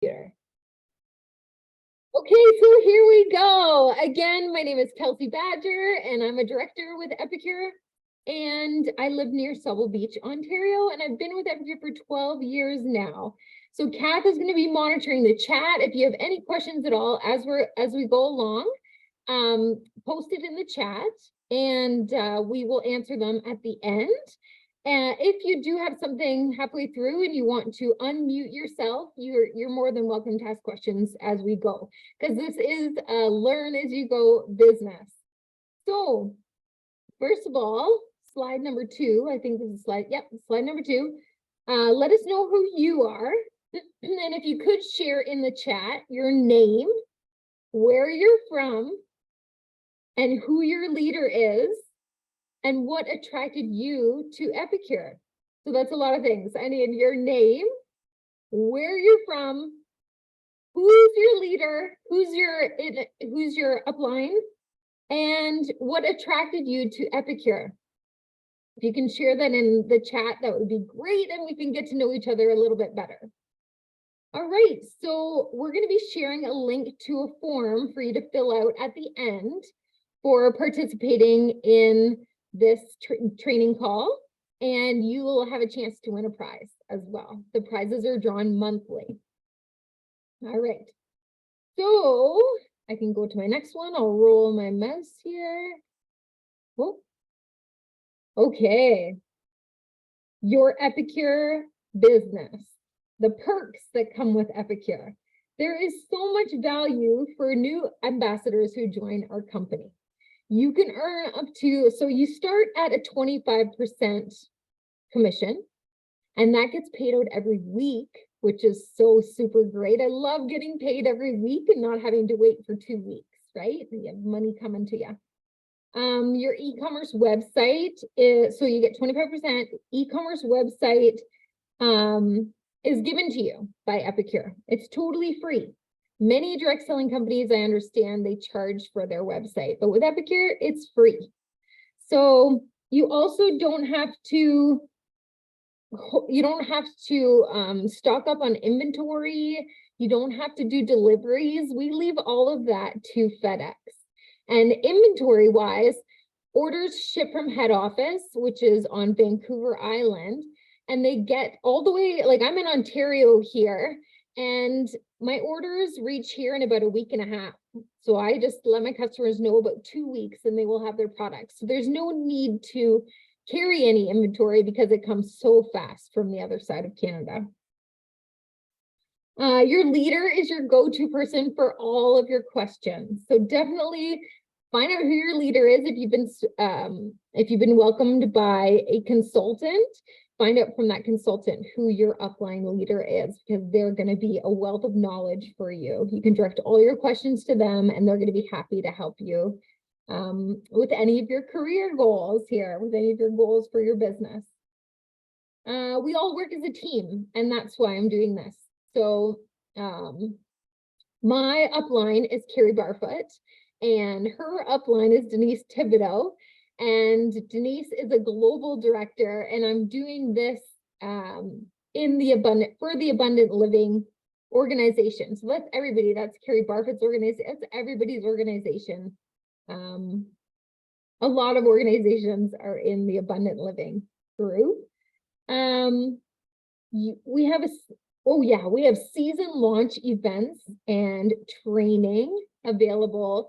Here. Okay, so here we go. Again, my name is Kelsey Badger, and I'm a director with Epicure. And I live near Sobel Beach, Ontario, and I've been with Epicure for 12 years now. So Kath is going to be monitoring the chat. If you have any questions at all as we go along, post it in the chat, and we will answer them at the end. And if you do have something halfway through and you want to unmute yourself, you're more than welcome to ask questions as we go, because this is a learn as you go business. So first of all, slide number 2, I think this is slide number 2. Let us know who you are. And if you could share in the chat your name, where you're from, and who your leader is, and what attracted you to Epicure. So that's a lot of things. I need your name, where you're from, who's your leader, who's your upline, and what attracted you to Epicure. If you can share that in the chat, that would be great, and we can get to know each other a little bit better. All right, so we're going to be sharing a link to a form for you to fill out at the end for participating in this training call, and you will have a chance to win a prize as well. The prizes are drawn monthly. All right, so I can go to my next one. I'll roll my mouse here. Oh, okay. Your Epicure business, the perks that come with Epicure. There is so much value for new ambassadors who join our company. You can earn up to, so you start at a 25% commission, and that gets paid out every week, which is so super great. I love getting paid every week and not having to wait for 2 weeks, right? You have money coming to you. Your e-commerce website is, so you get 25%. E-commerce website is given to you by Epicure. It's totally free. Many direct selling companies, I understand, they charge for their website, but with Epicure, it's free. So you also don't have to stock up on inventory. You don't have to do deliveries. We leave all of that to FedEx. And inventory wise, orders ship from head office, which is on Vancouver Island, and they get all the way, like I'm in Ontario here, and my orders reach here in about a week and a half. So I just let my customers know about 2 weeks and they will have their products. So there's no need to carry any inventory because it comes so fast from the other side of Canada. Your leader is your go-to person for all of your questions. So definitely find out who your leader is. If you've been welcomed by a consultant, find out from that consultant who your upline leader is, because they're going to be a wealth of knowledge for you. You can direct all your questions to them, and they're going to be happy to help you with any of your career goals here, with any of your goals for your business. We all work as a team, and that's why I'm doing this. So my upline is Carrie Barfoot, and her upline is Denise Thibodeau. And Denise is a global director, and I'm doing this for the Abundant Living organization. So that's everybody. That's Carrie Barfoot's organization. That's everybody's organization. A lot of organizations are in the Abundant Living group. We have season launch events and training available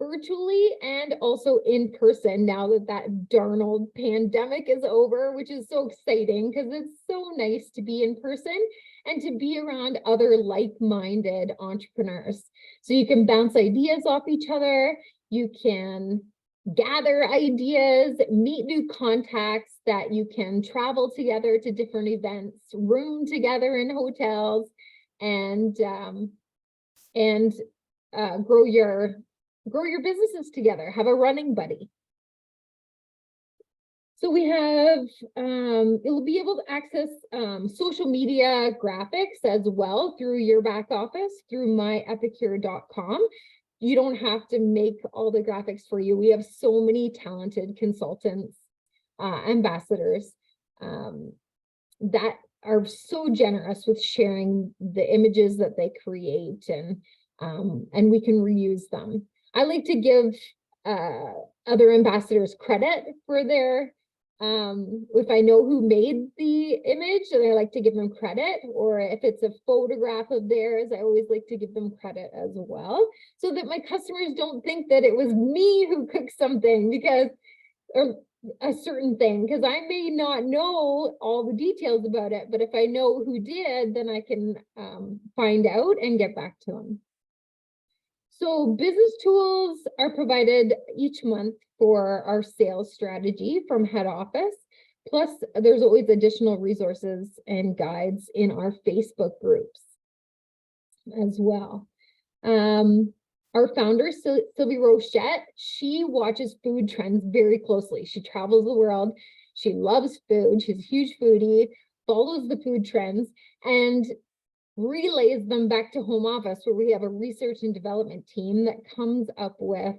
virtually and also in person now that darn old pandemic is over, which is so exciting because it's so nice to be in person and to be around other like-minded entrepreneurs. So you can bounce ideas off each other, you can gather ideas, meet new contacts that you can travel together to different events, room together in hotels, and grow your businesses together, have a running buddy. So we have, you'll be able to access social media graphics as well through your back office, through myepicure.com. You don't have to make all the graphics for you. We have so many talented consultants, ambassadors, that are so generous with sharing the images that they create, and we can reuse them. I like to give other ambassadors credit for their, if I know who made the image, and I like to give them credit, or if it's a photograph of theirs, I always like to give them credit as well, so that my customers don't think that it was me who cooked something, because, or a certain thing, because I may not know all the details about it, but if I know who did, then I can find out and get back to them. So business tools are provided each month for our sales strategy from head office. Plus, there's always additional resources and guides in our Facebook groups as well. Our founder, Sylvie Rochette, she watches food trends very closely. She travels the world. She loves food. She's a huge foodie, follows the food trends, and relays them back to home office, where we have a research and development team that comes up with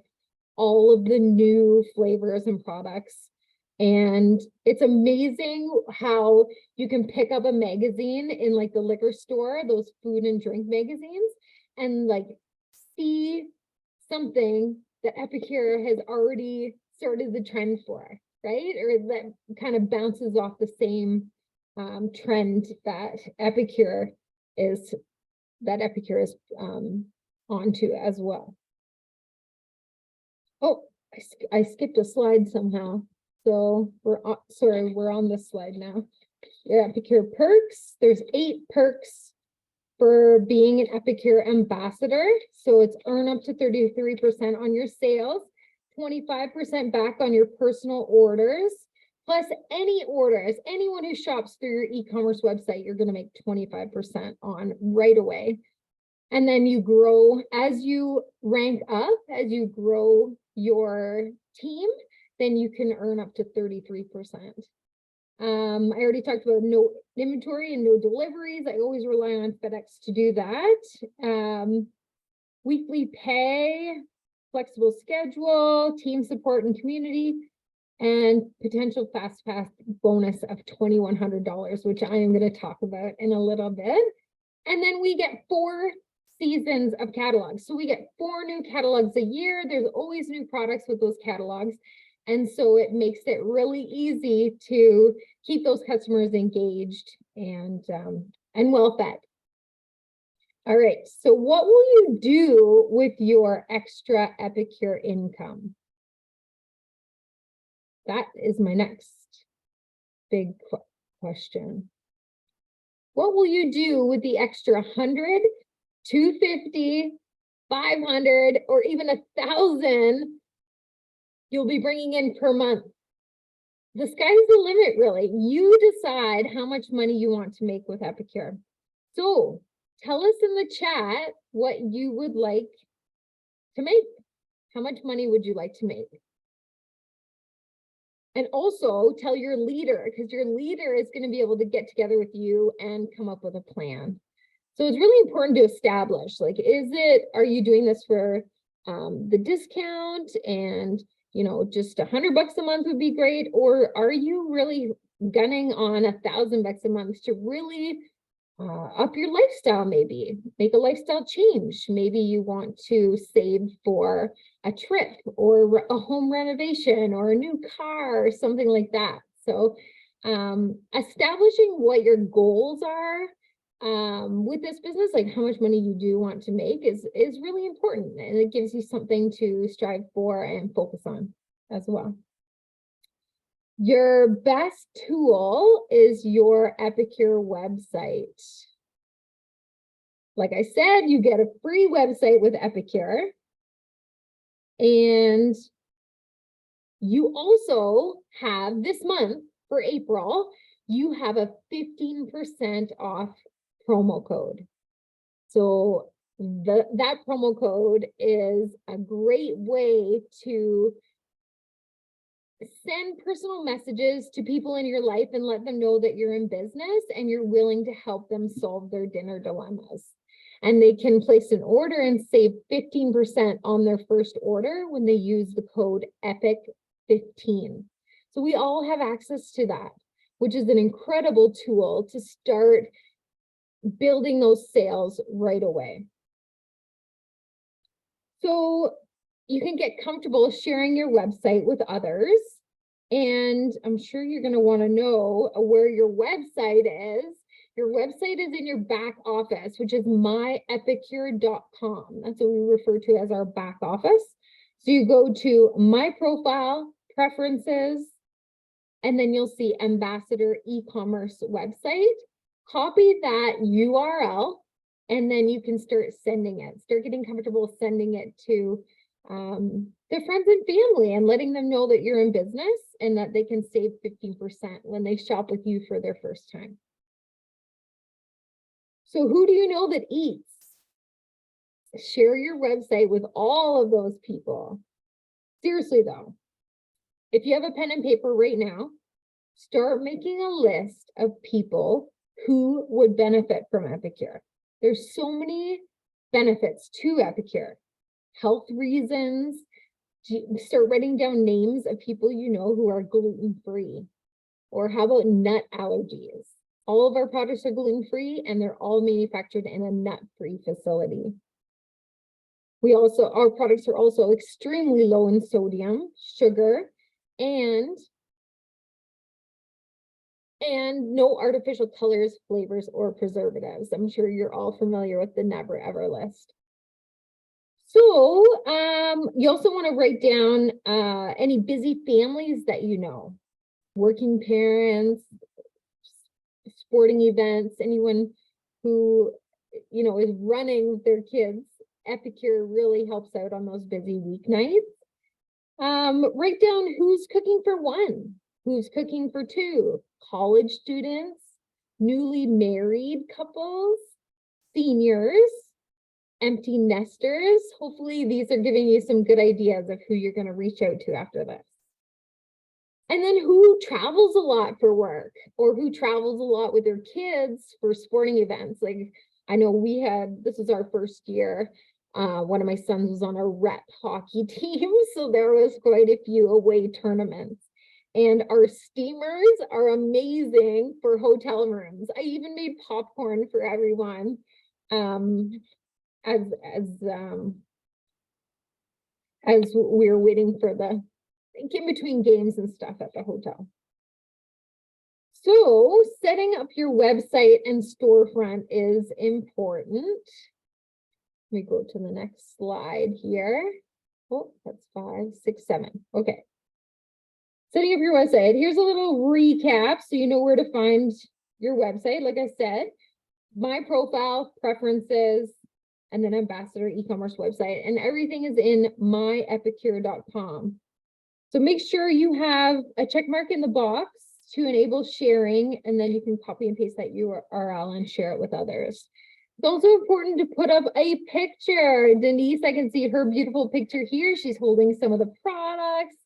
all of the new flavors and products. And it's amazing how you can pick up a magazine in like the liquor store, those food and drink magazines, and like see something that Epicure has already started the trend for, right? Or that kind of bounces off the same trend that Epicure is onto as well. Oh, I skipped a slide somehow. So we're on this slide now. Your Epicure perks. There's 8 perks for being an Epicure ambassador. So it's earn up to 33% on your sales, 25% back on your personal orders, plus any orders. Anyone who shops through your e-commerce website, you're going to make 25% on right away. And then you grow as you rank up, as you grow your team, then you can earn up to 33%. I already talked about no inventory and no deliveries. I always rely on FedEx to do that. Weekly pay, flexible schedule, team support and community, and potential fast pass bonus of $2,100, which I am going to talk about in a little bit. And then we get 4 seasons of catalogs. So we get 4 new catalogs a year. There's always new products with those catalogs. And so it makes it really easy to keep those customers engaged and well fed. All right, so what will you do with your extra Epicure income? That is my next big question. What will you do with the extra 100, 250, 500, or even 1,000 you'll be bringing in per month? The sky's the limit, really. You decide how much money you want to make with Epicure. So tell us in the chat what you would like to make. How much money would you like to make? And also tell your leader, because your leader is going to be able to get together with you and come up with a plan. So it's really important to establish, like, are you doing this for the discount and, you know, just $100 a month would be great? Or are you really gunning on $1,000 a month to really up your lifestyle, maybe make a lifestyle change? Maybe you want to save for a trip or a home renovation or a new car or something like that. So establishing what your goals are with this business, like how much money you do want to make, is really important, and it gives you something to strive for and focus on as well. Your best tool is your Epicure website. Like I said, you get a free website with Epicure. And you also have this month for April, you have a 15% off promo code. So that promo code is a great way to send personal messages to people in your life and let them know that you're in business and you're willing to help them solve their dinner dilemmas. And they can place an order and save 15% on their first order when they use the code EPIC15. So we all have access to that. which is an incredible tool to start building those sales right away. So you can get comfortable sharing your website with others. And I'm sure you're going to want to know where your website is. Your website is in your back office, which is myepicure.com. That's what we refer to as our back office. So you go to My Profile, Preferences, and then you'll see Ambassador e-commerce website. Copy that URL, and then you can start sending it. Start getting comfortable sending it to their friends and family and letting them know that you're in business and that they can save 15% when they shop with you for their first time. So who do you know that eats? Share your website with all of those people. Seriously though, if you have a pen and paper right now, start making a list of people who would benefit from Epicure. There's so many benefits to Epicure. Health reasons. Start writing down names of people you know who are gluten-free. Or how about nut allergies? All of our products are gluten-free and they're all manufactured in a nut-free facility. Our products are also extremely low in sodium, sugar, and no artificial colors, flavors, or preservatives. I'm sure you're all familiar with the Never Ever list. So you also want to write down any busy families that you know, working parents, sporting events, anyone who, you know, is running their kids. Epicure really helps out on those busy weeknights. Write down who's cooking for one, who's cooking for two, college students, newly married couples, seniors, empty nesters. Hopefully these are giving you some good ideas of who you're going to reach out to after this. And then who travels a lot for work or who travels a lot with their kids for sporting events. Like I know this was our first year. One of my sons was on a rep hockey team, so there was quite a few away tournaments. And our steamers are amazing for hotel rooms. I even made popcorn for everyone as we were waiting for the in between games and stuff at the hotel. So setting up your website and storefront is important. Let me go to the next slide here. Oh, that's 5, 6, 7. Okay. Setting up your website. Here's a little recap so you know where to find your website. Like I said, My Profile, Preferences, and then Ambassador e-commerce website. And everything is in myepicure.com. So make sure you have a check mark in the box to enable sharing, and then you can copy and paste that URL and share it with others. It's also important to put up a picture. Denise, I can see her beautiful picture here. She's holding some of the products.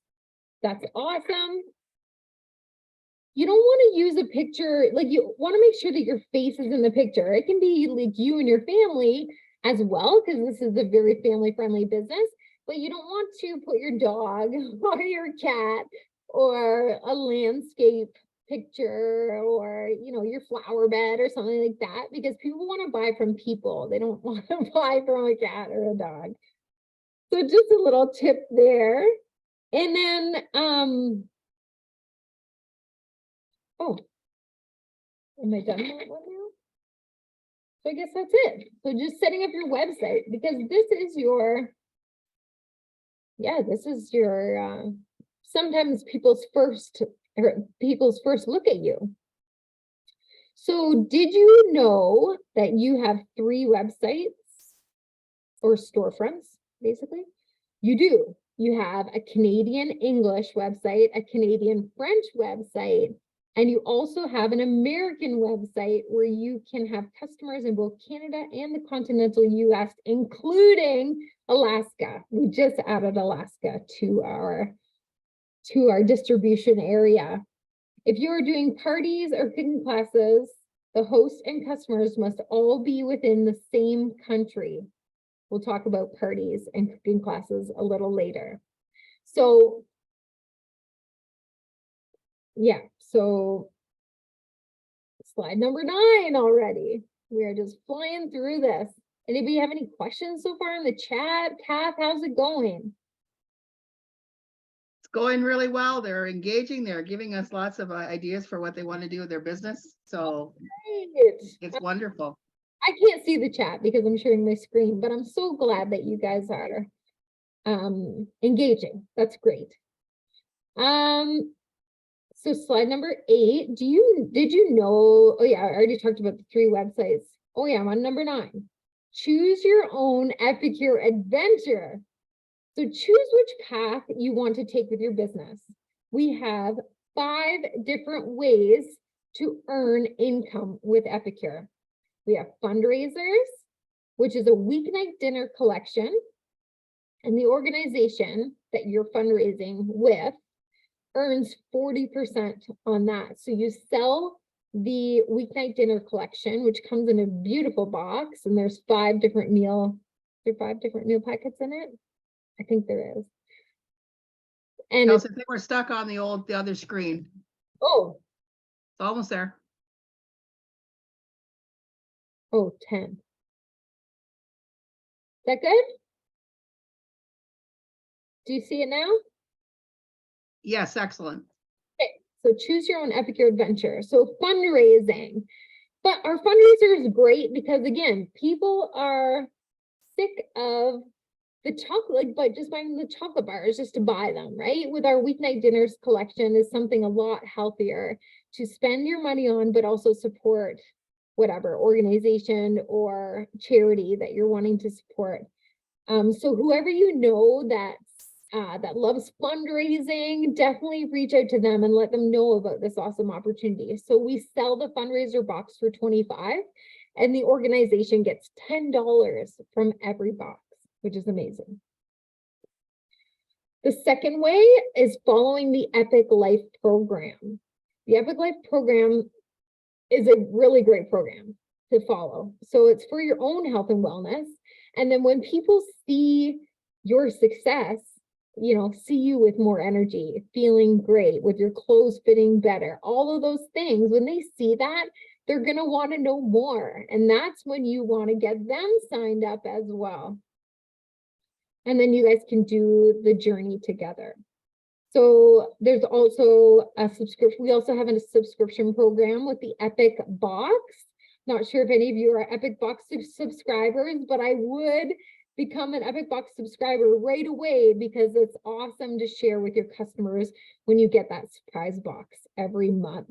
That's awesome. You don't want to use a picture, like you want to make sure that your face is in the picture. It can be like you and your family as well, because this is a very family-friendly business, but you don't want to put your dog or your cat or a landscape picture or, you know, your flower bed or something like that, because people want to buy from people. They don't want to buy from a cat or a dog. So just a little tip there. And then, oh, am I done that one now? So I guess that's it. So just setting up your website, because this is your, sometimes people's first look at you. So did you know that you have 3 websites or storefronts, basically? You do. You have a Canadian English website, a Canadian French website, and you also have an American website where you can have customers in both Canada and the continental US, including Alaska. We just added Alaska to our distribution area. If you are doing parties or cooking classes, the host and customers must all be within the same country. We'll talk about parties and cooking classes a little later. So, yeah, so slide number 9 already. We are just flying through this. Anybody have any questions so far in the chat? Kath, how's it going? It's going really well. They're engaging. They're giving us lots of ideas for what they want to do with their business. So it's wonderful. I can't see the chat because I'm sharing my screen, but I'm so glad that you guys are engaging. That's great. So slide number 8, did you know, oh yeah, I already talked about the 3 websites. Oh yeah, I'm on number 9. Choose your own Epicure adventure. So choose which path you want to take with your business. We have 5 different ways to earn income with Epicure. We have fundraisers, which is a weeknight dinner collection, and the organization that you're fundraising with earns 40% on that. So you sell the weeknight dinner collection, which comes in a beautiful box, and there's 5 different meal packets in it. I think there is. And I think we're stuck on the other screen. Oh, it's almost there. Oh, 10. Is that good? Do you see it now? Yes, excellent. Okay, so choose your own Epicure adventure. So fundraising. But our fundraiser is great because, again, people are sick of the chocolate, but just buying the chocolate bars just to buy them, right? With our weeknight dinners collection is something a lot healthier to spend your money on, but also support whatever organization or charity that you're wanting to support. So whoever you know that loves fundraising, definitely reach out to them and let them know about this awesome opportunity. So we sell the fundraiser box for $25, and the organization gets $10 from every box, which is amazing. The second way is following the Epic Life program. The Epic Life program is a really great program to follow. So it's for your own health and wellness. And then when people see your success, see you with more energy, feeling great, with your clothes fitting better, all of those things, when they see that, they're going to want to know more. And that's when you want to get them signed up as well. And then you guys can do the journey together. So there's also a subscription. We also have a subscription program with the Epic Box. Not sure if any of you are Epic Box subscribers, but I would become an Epic Box subscriber right away because it's awesome to share with your customers when you get that surprise box every month.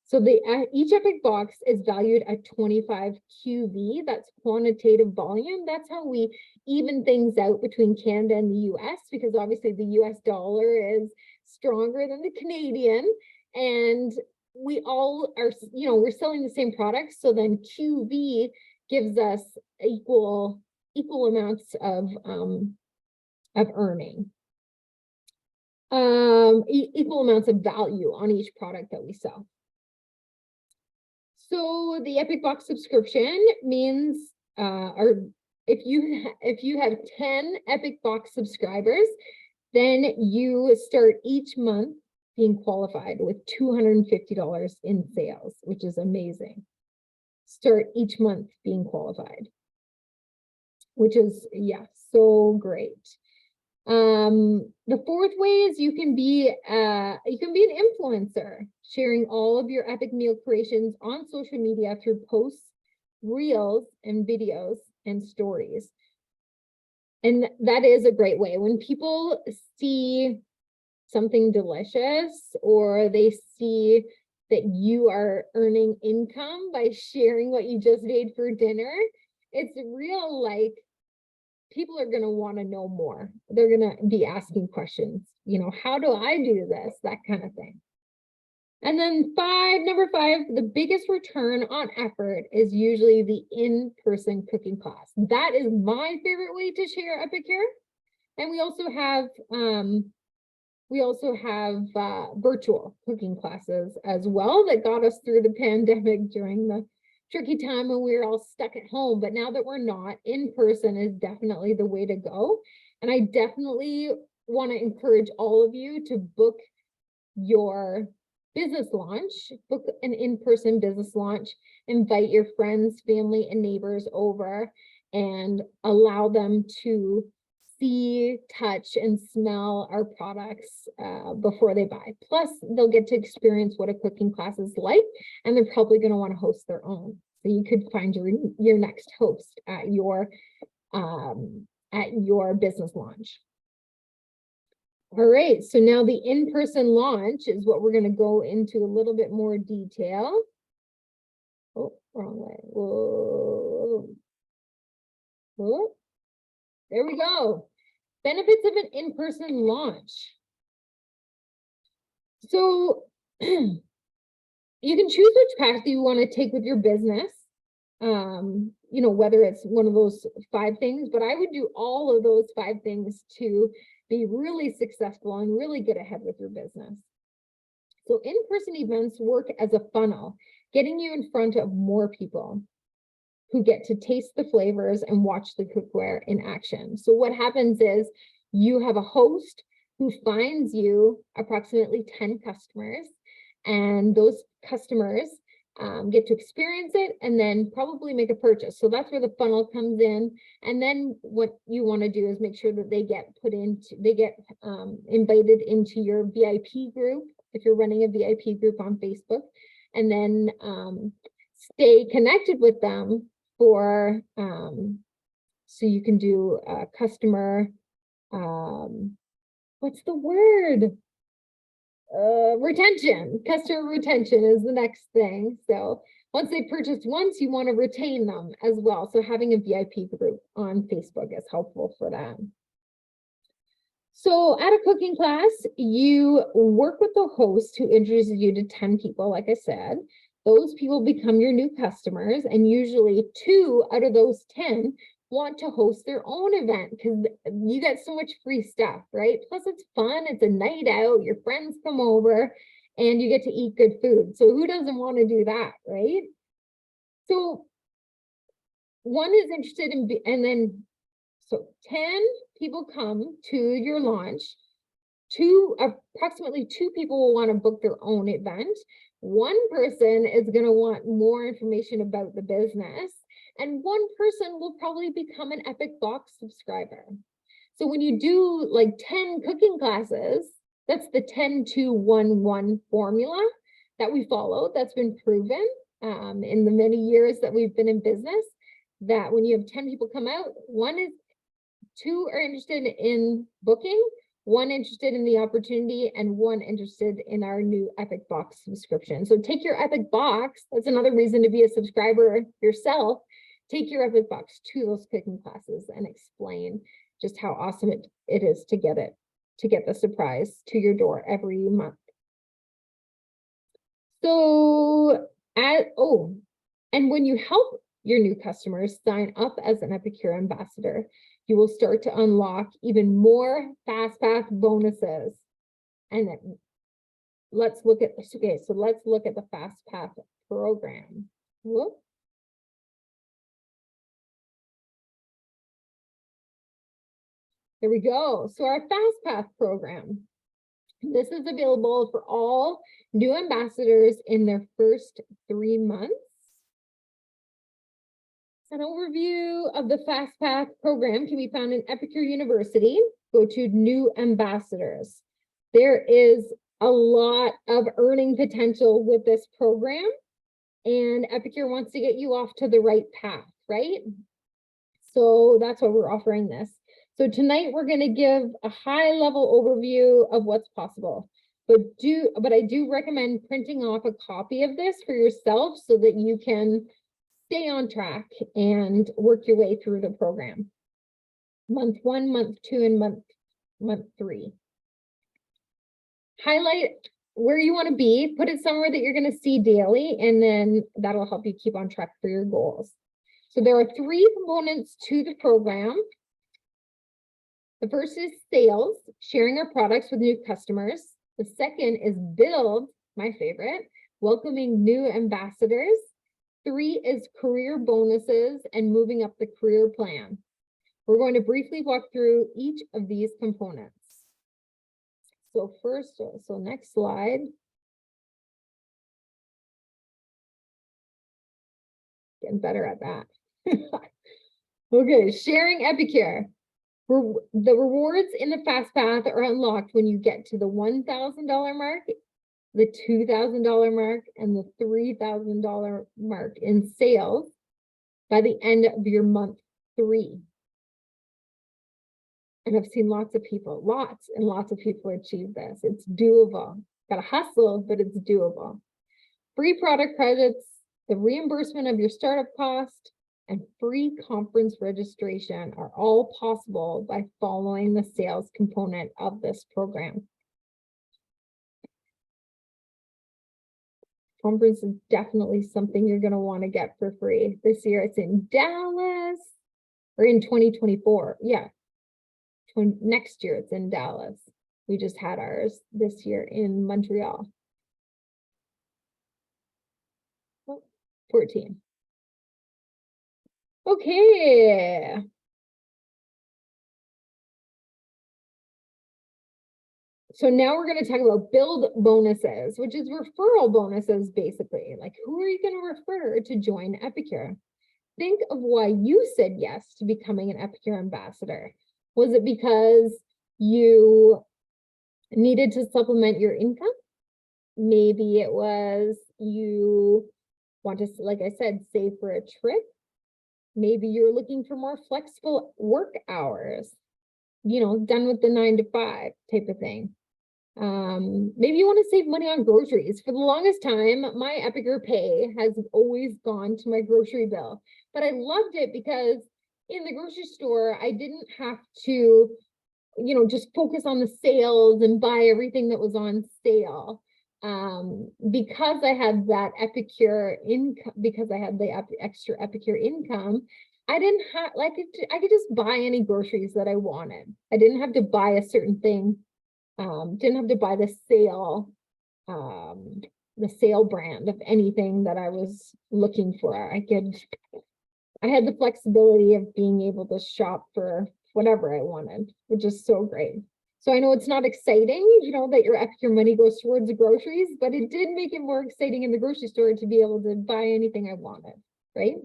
So each Epic Box is valued at 25 QV. That's quantitative volume. That's how we even things out between Canada and the US, because obviously the US dollar is stronger than the Canadian. And we all are, we're selling the same products. So then QV gives us equal amounts of earning. Equal amounts of value on each product that we sell. So the Epic Box subscription means, if you have 10 Epic Box subscribers, then you start each month being qualified with $250 in sales, which is amazing. Start each month being qualified, which is, so great. The fourth way is you can be an influencer, sharing all of your epic meal creations on social media through posts, reels, and videos and stories. And that is a great way. When people see something delicious, or they see that you are earning income by sharing what you just made for dinner, it's real, like, people are going to want to know more. They're going to be asking questions, how do I do this? That kind of thing. And then number 5, the biggest return on effort is usually the in-person cooking class. That is my favorite way to share Epicure. And we also have virtual cooking classes as well that got us through the pandemic during the tricky time when we were all stuck at home. But now that we're not, in person is definitely the way to go. And I definitely want to encourage all of you to book your business launch, book an in-person business launch, invite your friends, family, and neighbors over and allow them to see, touch, and smell our products before they buy. Plus, they'll get to experience what a cooking class is like, and they're probably going to want to host their own. So you could find your next host at your business launch. All right, so now the in-person launch is what we're going to go into a little bit more detail. Oh, wrong way. Whoa. Whoa. There we go. Benefits of an in-person launch. So you can choose which path you want to take with your business. You know, whether it's one of those 5 things, but I would do all of those 5 things to be really successful and really get ahead with your business. So in-person events work as a funnel, getting you in front of more people who get to taste the flavors and watch the cookware in action. So what happens is you have a host who finds you approximately 10 customers, and those customers get to experience it and then probably make a purchase. So that's where the funnel comes in. And then what you want to do is make sure that they get invited into your VIP group, if you're running a VIP group on Facebook, and then stay connected with them for so you can do customer what's the word? Retention. Customer retention is the next thing. So once they purchase once, you want to retain them as well. So having a VIP group on Facebook is helpful for that. So at a cooking class, you work with the host who introduces you to 10 people, like I said. Those people become your new customers, and usually 2 out of those 10 want to host their own event because you get so much free stuff, right? Plus it's fun, it's a night out, your friends come over and you get to eat good food. So who doesn't want to do that, right? So one is interested in, and then, so 10 people come to your launch, approximately 2 people will want to book their own event. 1 person is going to want more information about the business, and 1 person will probably become an Epic Box subscriber. So when you do like 10 cooking classes, that's the 10-2-1-1 formula that we follow. That's been proven in the many years that we've been in business, that when you have 10 people come out, 2 are interested in booking, 1 interested in the opportunity, and 1 interested in our new Epic Box subscription. So take your Epic Box. That's another reason to be a subscriber yourself. Take your Epic Box to those cooking classes and explain just how awesome it is to get the surprise to your door every month. So, and when you help your new customers sign up as an Epicure ambassador, you will start to unlock even more Fast Path bonuses. And let's look at the Fast Path program. Whoop. There we go. So our Fast Path program, this is available for all new ambassadors in their first 3 months. An overview of the Fast Path program can be found in Epicure University. Go to new ambassadors. There is a lot of earning potential with this program, and Epicure wants to get you off to the right path, right? So that's why we're offering this. So tonight we're going to give a high-level overview of what's possible. But I do recommend printing off a copy of this for yourself so that you can stay on track and work your way through the program. Month 1, month 2, and month 3. Highlight where you want to be, put it somewhere that you're going to see daily, and then that'll help you keep on track for your goals. So there are 3 components to the program. The first is sales, sharing our products with new customers. The second is build, my favorite, welcoming new ambassadors. 3 is career bonuses and moving up the career plan. We're going to briefly walk through each of these components. So next slide. Getting better at that. Okay, sharing Epicure. The rewards in the fast path are unlocked when you get to the $1,000 mark, the $2,000 mark, and the $3,000 mark in sales by the end of your month 3. And I've seen lots and lots of people achieve this. It's doable. Gotta hustle, but it's doable. Free product credits, the reimbursement of your startup cost, and free conference registration are all possible by following the sales component of this program. Conference is definitely something you're going to want to get for free. This year it's in Dallas, or in 2024. Yeah. Next year it's in Dallas. We just had ours this year in Montreal. 14. Okay. So now we're going to talk about build bonuses, which is referral bonuses, basically. Like, who are you going to refer to join Epicure? Think of why you said yes to becoming an Epicure ambassador. Was it because you needed to supplement your income? Maybe it was you want to, like I said, save for a trip. Maybe you're looking for more flexible work hours, you know, done with the 9 to 5 type of thing. Maybe you want to save money on groceries. For the longest time, my Epicure pay has always gone to my grocery bill, but I loved it because in the grocery store, I didn't have to, you know, just focus on the sales and buy everything that was on sale. Because I had that Epicure income, because I had the extra Epicure income, I didn't have, like, I could just buy any groceries that I wanted. I didn't have to buy a certain thing. Didn't have to buy the sale brand of anything that I was looking for. I had the flexibility of being able to shop for whatever I wanted, which is so great. So I know it's not exciting, you know, that your money goes towards the groceries, but it did make it more exciting in the grocery store to be able to buy anything I wanted, right?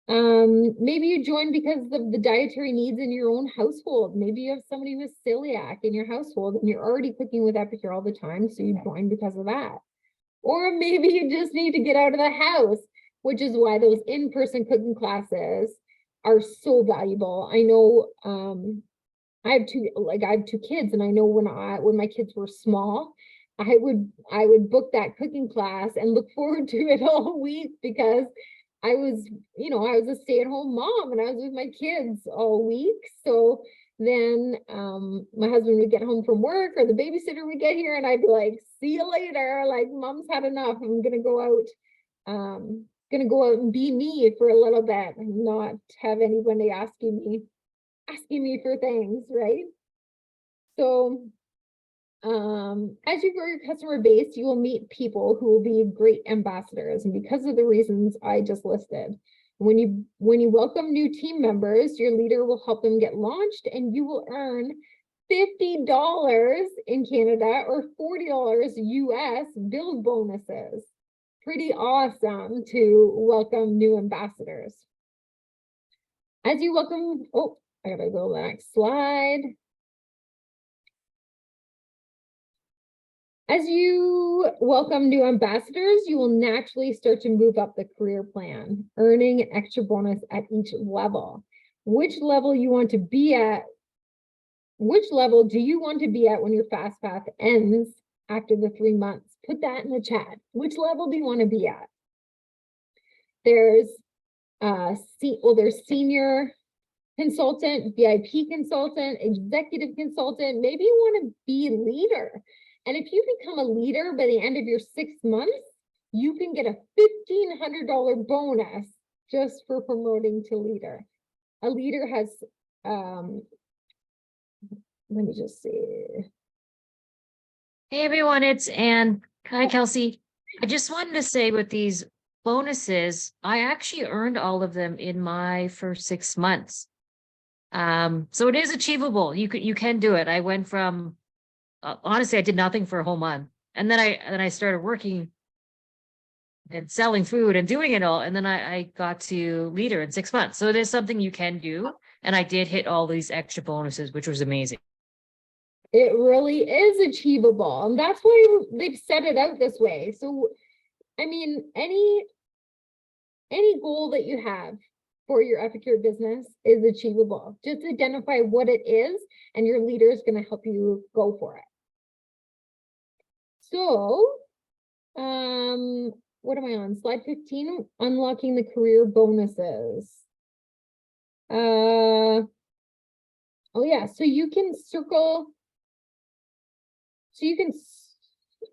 Maybe you joined because of the dietary needs in your own household. Maybe you have somebody with celiac in your household and you're already cooking with Epicure all the time, so you joined because of that. Or maybe you just need to get out of the house, which is why those in-person cooking classes are so valuable. I know, I have two kids, and I know when my kids were small, I would book that cooking class and look forward to it all week because I was a stay-at-home mom and I was with my kids all week. So then my husband would get home from work or the babysitter would get here and I'd be like, see you later. Like, mom's had enough. I'm gonna go out and be me for a little bit and not have anybody asking me for things, right? So as you grow your customer base, you will meet people who will be great ambassadors, and because of the reasons I just listed. When you welcome new team members, your leader will help them get launched, and you will earn $50 in Canada or $40 US build bonuses. Pretty awesome to welcome new ambassadors. As you welcome, I gotta go to the next slide. As you welcome new ambassadors, you will naturally start to move up the career plan, earning an extra bonus at each level. Which level do you want to be at when your fast path ends after the 3 months? Put that in the chat. Which level do you want to be at? There's senior consultant, VIP consultant, executive consultant. Maybe you want to be leader. And if you become a leader by the end of your 6 months, you can get a $1,500 bonus just for promoting to leader. A leader has, let me just see. Hey everyone, it's Anne. Hi, Kelsey. I just wanted to say with these bonuses, I actually earned all of them in my first 6 months. So it is achievable. You can do it. I went from honestly, I did nothing for a whole month, and then I started working and selling food and doing it all. And then I got to leader in 6 months. So it is something you can do. And I did hit all these extra bonuses, which was amazing. It really is achievable. And that's why they've set it out this way. So, I mean, any goal that you have for your Epicure business is achievable. Just identify what it is, and your leader is going to help you go for it. So, what am I on? Slide 15, unlocking the career bonuses. Oh yeah, so you can circle. So you can,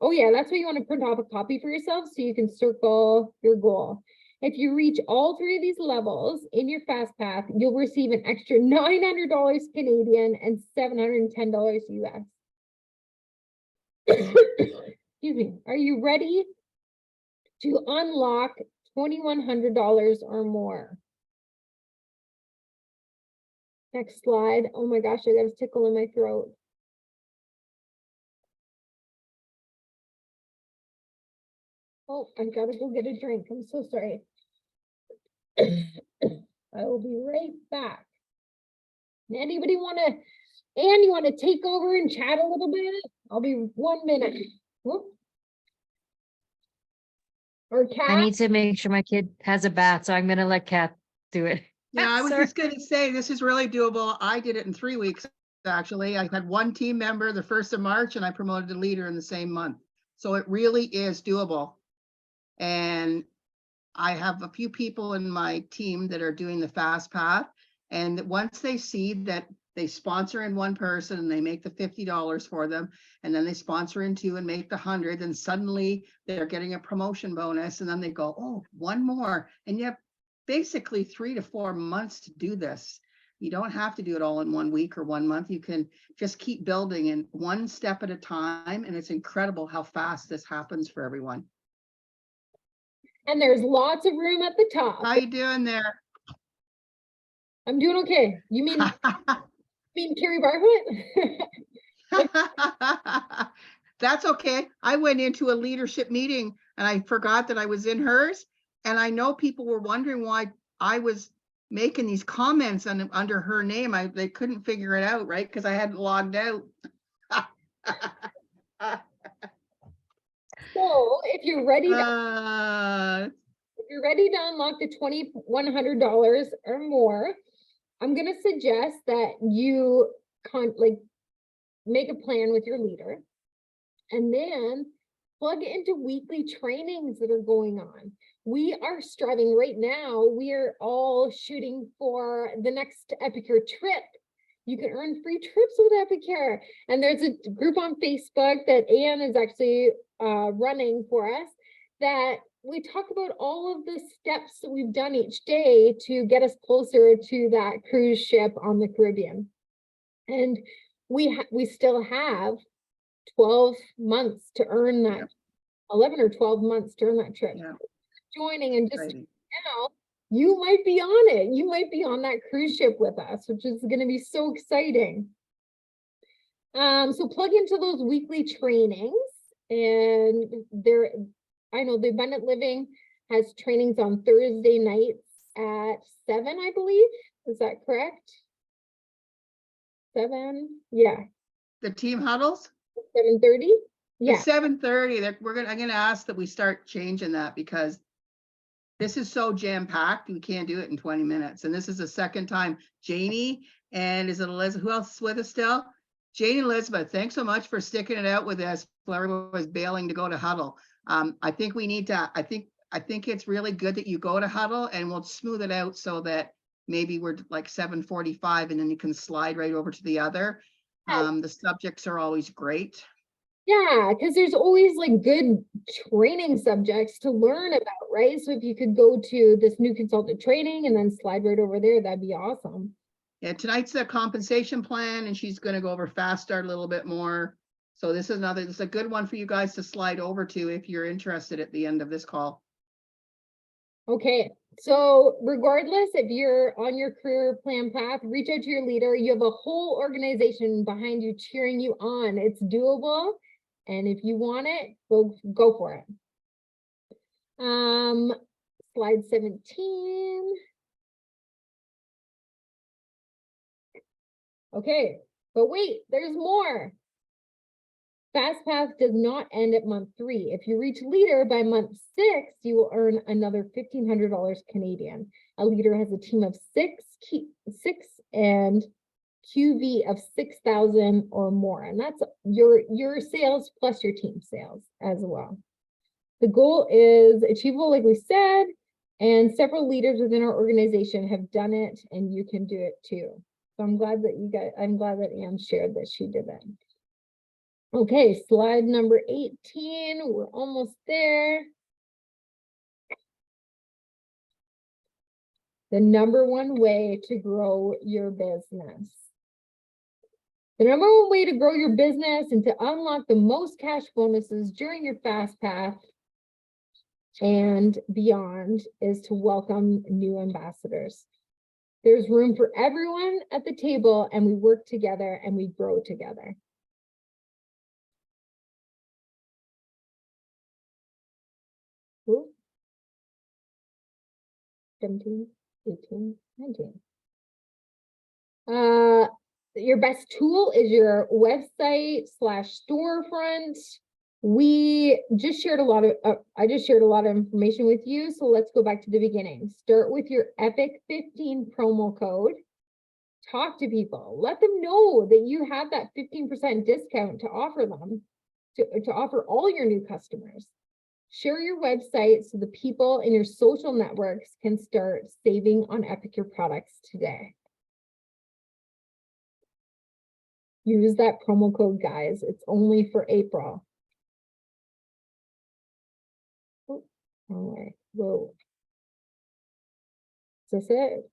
oh yeah, that's what you want to print off a copy for yourself so you can circle your goal. If you reach all 3 of these levels in your fast path, you'll receive an extra $900 Canadian and $710 US. Excuse me. Are you ready to unlock $2,100 or more? Next slide. Oh my gosh, I got a tickle in my throat. Oh, I gotta go get a drink. I'm so sorry. I will be right back. Anybody want to, Anne, you want to take over and chat a little bit? I'll be 1 minute. Whoop. Or Kat? I need to make sure my kid has a bath, so I'm going to let Kat do it. Yeah, I was Sorry. just going to say, this is really doable. I did it in 3 weeks, actually. I had 1 team member the 1st of March, and I promoted a leader in the same month. So it really is doable. And I have a few people in my team that are doing the fast path. And once they see that they sponsor in 1 person and they make the $50 for them, and then they sponsor in 2 and make the 100, and suddenly they're getting a promotion bonus. And then they go, oh, 1 more. And you have basically 3 to 4 months to do this. You don't have to do it all in 1 week or 1 month. You can just keep building in 1 step at a time. And it's incredible how fast this happens for everyone. And there's lots of room at the top. How you doing there? I'm doing okay. You mean Carrie Barfoot? That's okay. I went into a leadership meeting and I forgot that I was in hers. And I know people were wondering why I was making these comments under her name. They couldn't figure it out, right? Because I hadn't logged out. So if you're ready to unlock the $2,100 or more, I'm going to suggest that you make a plan with your leader and then plug into weekly trainings that are going on. We are striving right now. We are all shooting for the next Epicure trip. You can earn free trips with Epicure. And there's a group on Facebook that Anne is actually running for us that we talk about all of the steps that we've done each day to get us closer to that cruise ship on the Caribbean. And we still have 12 months to earn that, yep. 11 or 12 months to earn that trip. Yep. Joining and just now, you might be on it. You might be on that cruise ship with us, which is going to be so exciting. So plug into those weekly trainings, and I know the Abundant Living has trainings on Thursday nights at 7, I believe. Is that correct? 7? Yeah. The team huddles? 7:30? Yeah. 7:30. I'm gonna ask that we start changing that because this is so jam-packed, we can't do it in 20 minutes. And this is the second time. Janie, and is it Elizabeth? Who else is with us still? Janie and Elizabeth, thanks so much for sticking it out with us while everyone was bailing to go to huddle. I think we need to, I think it's really good that you go to huddle, and we'll smooth it out so that maybe we're like 7:45 and then you can slide right over to the other. The subjects are always great. Yeah, because there's always like good training subjects to learn about, right? So if you could go to this new consultant training and then slide right over there, that'd be awesome. Yeah, tonight's the compensation plan, and she's going to go over Fast Start a little bit more. So this is a good one for you guys to slide over to if you're interested at the end of this call. Okay, so regardless if you're on your career plan path, reach out to your leader. You have a whole organization behind you cheering you on. It's doable. And if you want it, go for it. Slide 17. Okay, but wait, there's more. FastPath does not end at month 3. If you reach leader by month 6, you will earn another $1,500 Canadian. A leader has a team of six and QV of 6,000 or more. And that's your sales plus your team sales as well. The goal is achievable, like we said, and several leaders within our organization have done it, and you can do it too. So I'm glad that Anne shared that she did that. Okay, slide number 18. We're almost there. The number one way to grow your business. The number one way to grow your business and to unlock the most cash bonuses during your fast path and beyond is to welcome new ambassadors. There's room for everyone at the table, and we work together and we grow together. Ooh. 17, 18, 19. Your best tool is your website / storefront. We just shared a lot of, I just shared a lot of information with you. So let's go back to the beginning. Start with your Epic 15 promo code. Talk to people. Let them know that you have that 15% discount to offer them, to offer all your new customers. Share your website so the people in your social networks can start saving on Epicure products today. Use that promo code, guys. It's only for April. Oh, wrong way. Whoa. Is this it?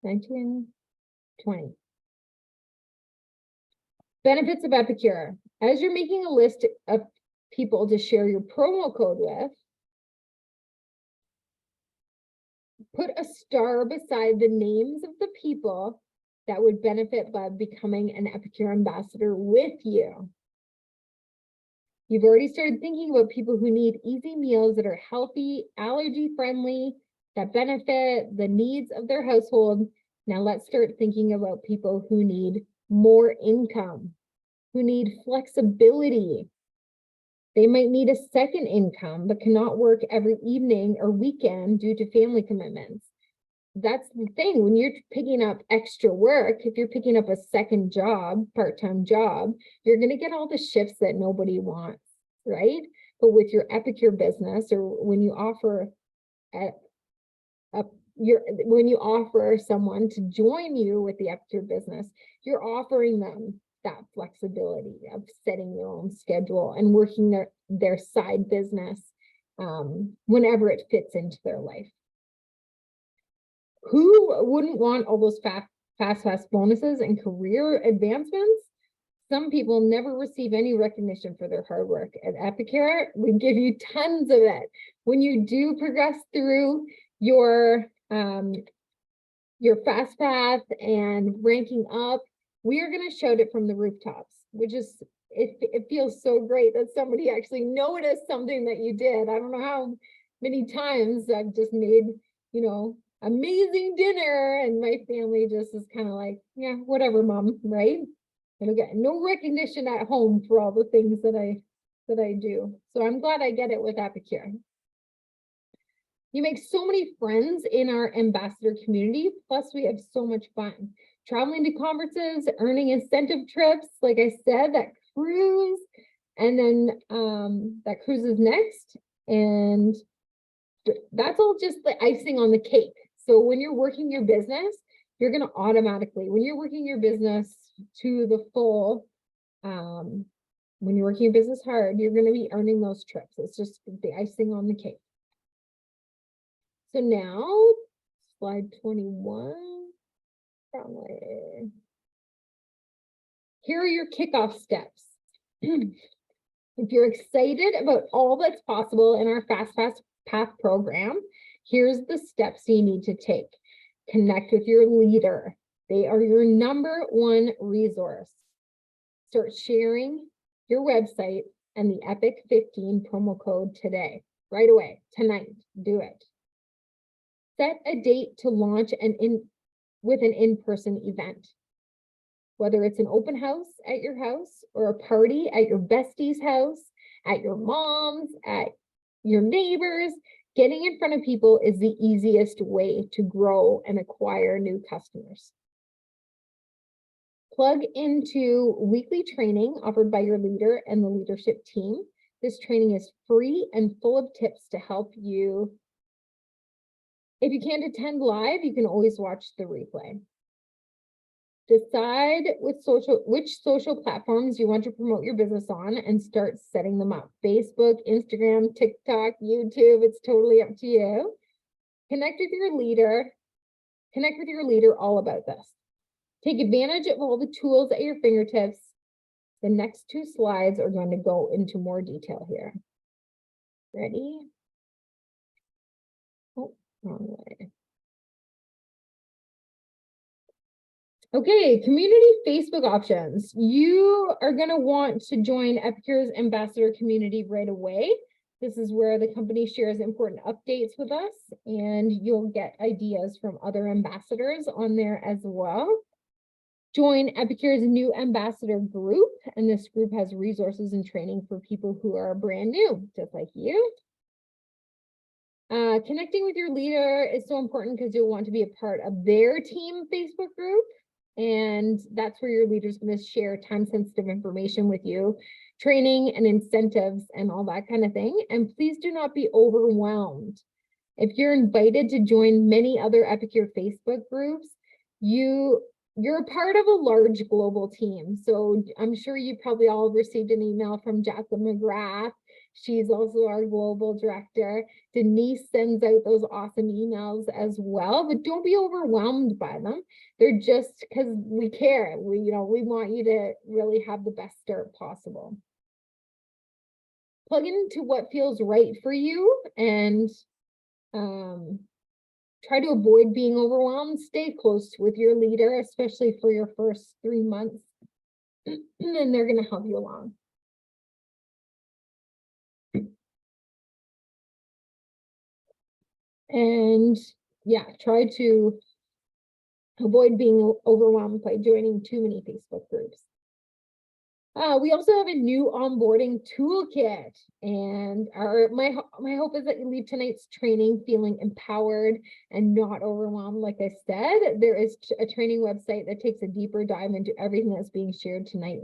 19, 20. Benefits of Epicure. As you're making a list of people to share your promo code with, put a star beside the names of the people that would benefit by becoming an Epicure ambassador with you. You've already started thinking about people who need easy meals that are healthy, allergy friendly, that benefit the needs of their household. Now let's start thinking about people who need more income, who need flexibility. They might need a second income, but cannot work every evening or weekend due to family commitments. That's the thing. When you're picking up extra work, if you're picking up a second job, part-time job, you're going to get all the shifts that nobody wants, right? But with your Epicure business, or when you offer when you offer someone to join you with the Epicure business, you're offering them that flexibility of setting their own schedule and working their side business whenever it fits into their life. Who wouldn't want all those fast bonuses and career advancements? Some people never receive any recognition for their hard work. At Epicure, we give you tons of it. When you do progress through your fast path and ranking up, we are going to shout it from the rooftops, which is, it feels so great that somebody actually noticed something that you did. I don't know how many times I've just made, amazing dinner and my family just is kind of like, yeah, whatever, mom, right? I don't get no recognition at home for all the things that I do. So I'm glad I get it with Epicure. You make so many friends in our ambassador community, plus we have so much fun. Traveling to conferences, earning incentive trips, like I said, that cruise, and then that cruise is next. And that's all just the icing on the cake. So when you're working your business, you're going to automatically, when you're working your business to the full, when you're working your business hard, you're going to be earning those trips. It's just the icing on the cake. So now, slide 21. Here are your kickoff steps. If you're excited about all that's possible in our Fast Path program, here's the steps you need to take. Connect with your leader. They are your number one resource. Start sharing your website and the Epic 15 promo code today. right away, tonight, do it. Set a date to launch with an in-person event. Whether it's an open house at your house or a party at your bestie's house, at your mom's, at your neighbors, getting in front of people is the easiest way to grow and acquire new customers. Plug into weekly training offered by your leader and the leadership team. This training is free and full of tips to help you. If you can't attend live, you can always watch the replay. Decide which social platforms you want to promote your business on and start setting them up. Facebook, Instagram, TikTok, YouTube, it's totally up to you. Connect with your leader all about this. Take advantage of all the tools at your fingertips. The next 2 slides are going to go into more detail here. Ready? Oh, wrong way. Okay, community Facebook options. You are going to want to join Epicure's ambassador community right away. This is where the company shares important updates with us, and you'll get ideas from other ambassadors on there as well. Join Epicure's new ambassador group, and this group has resources and training for people who are brand new, just like you. Connecting with your leader is so important because you'll want to be a part of their team Facebook group. And that's where your leader's going to share time-sensitive information with you, training and incentives and all that kind of thing. And please do not be overwhelmed. If you're invited to join many other Epicure Facebook groups, you're a part of a large global team. So I'm sure you probably all received an email from Jacqueline McGrath. She's also our global director. Denise sends out those awesome emails as well, but don't be overwhelmed by them. They're just because we care. We want you to really have the best start possible. Plug into what feels right for you and try to avoid being overwhelmed. Stay close with your leader, especially for your first 3 months, and they're going to help you along. And yeah, try to avoid being overwhelmed by joining too many Facebook groups. We also have a new onboarding toolkit, and my hope is that you leave tonight's training feeling empowered and not overwhelmed. Like I said, there is a training website that takes a deeper dive into everything that's being shared tonight.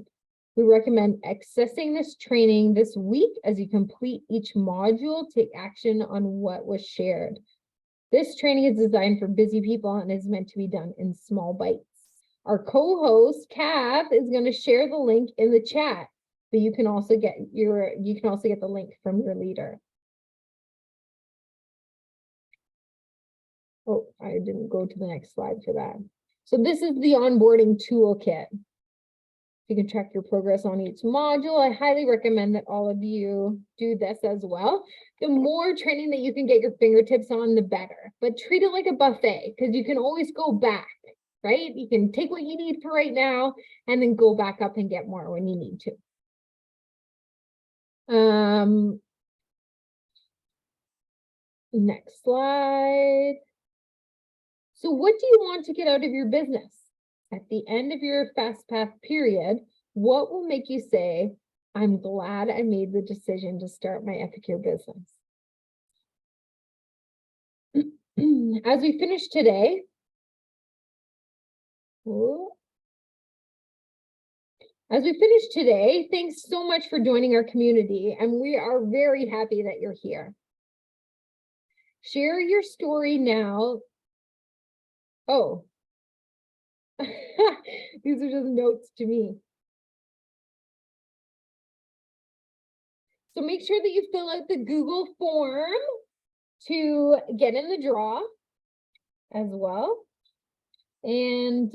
We recommend accessing this training this week. As you complete each module, take action on what was shared. This training is designed for busy people and is meant to be done in small bites. Our co-host, Kath, is going to share the link in the chat, but you can also get the link from your leader. Oh, I didn't go to the next slide for that. So this is the onboarding toolkit. You can track your progress on each module. I highly recommend that all of you do this as well. The more training that you can get your fingertips on, the better. But treat it like a buffet, because you can always go back, right? You can take what you need for right now and then go back up and get more when you need to. Next slide. So what do you want to get out of your business? At the end of your fast path period, what will make you say, I'm glad I made the decision to start my Epicure business? As we finish today, thanks so much for joining our community, and we are very happy that you're here. Share your story now. Oh. These are just notes to me. So make sure that you fill out the Google form to get in the draw as well. And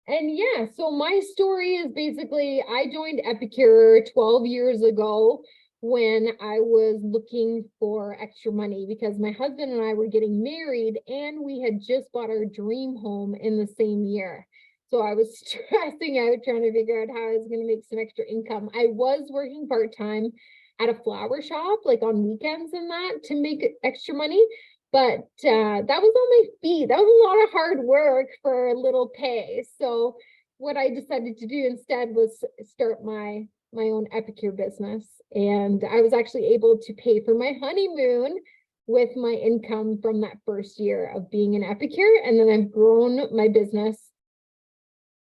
yeah, so my story is basically I joined Epicure 12 years ago when I was looking for extra money because my husband and I were getting married and we had just bought our dream home in the same year. So I was stressing out trying to figure out how I was going to make some extra income. I was working part-time, at a flower shop, like on weekends and that, to make extra money. But that was on my feet. That was a lot of hard work for little pay. So what I decided to do instead was start my own epicure business. And I was actually able to pay for my honeymoon with my income from that first year of being an epicure. And then I've grown my business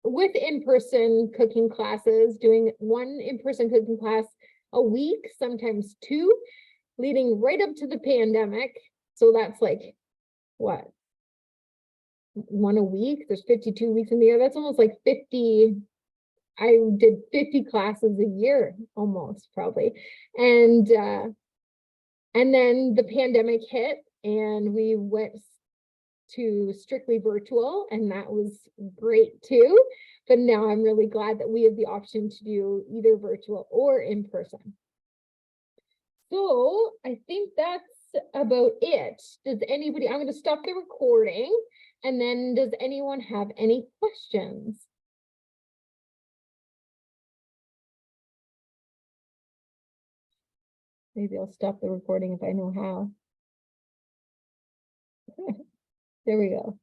with in-person cooking classes, doing one in-person cooking class a week, sometimes two, leading right up to the pandemic. So that's like, what? One a week? There's 52 weeks in the year. That's almost like 50. I did 50 classes a year, almost probably. And then the pandemic hit and we went to strictly virtual, and that was great too. But now I'm really glad that we have the option to do either virtual or in person. So I think that's about it. Does anybody, I'm going to stop the recording, and then does anyone have any questions? Maybe I'll stop the recording if I know how. There we go.